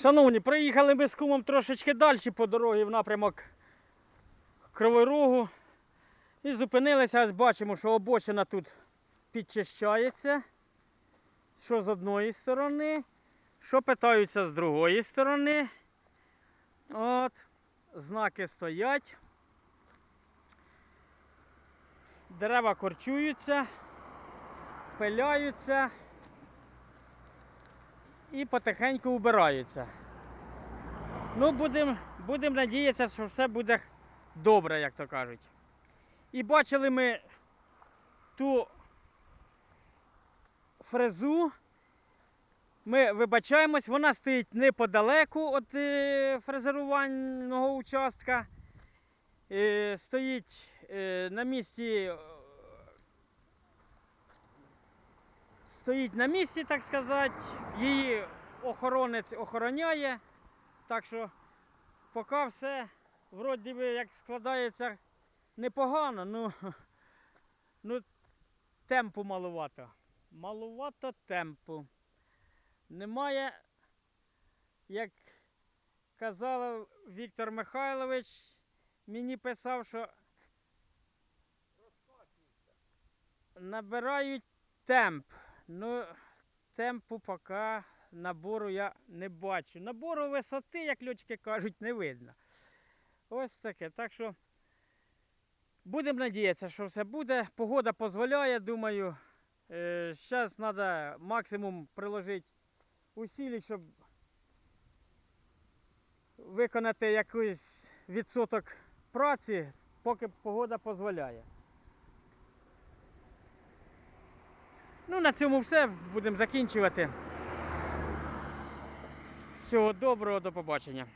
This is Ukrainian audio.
Шановні, проїхали ми з кумом трошечки далі по дорозі в напрямок Кривого Рогу. І зупинилися, ось бачимо, що обочина тут підчищається. Що з одної сторони, що питаються з другої сторони. От, знаки стоять. Дерева корчуються, пиляються і потихеньку убираються. Ну, будемо надіятися, що все буде добре, як то кажуть. І бачили ми ту фрезу. Ми вибачаємось, вона стоїть неподалеку від фрезерувального участка. Стоїть на місці, так сказати. Її охоронець охороняє. Так що поки все вроді би як складається непогано, ну темпу маловато. Маловато темпу. Немає, як казав Віктор Михайлович, мені писав, що набирають темп. Ну, темпу поки набору я не бачу. Набору висоти, як льотчики кажуть, не видно. Ось таке. Так що будемо надіятися, що все буде. Погода дозволяє, думаю. Зараз треба максимум приложити усилий, щоб виконати якийсь відсоток праці, поки погода дозволяє. Ну, на цьому все. Будемо закінчувати. Всього доброго, до побачення.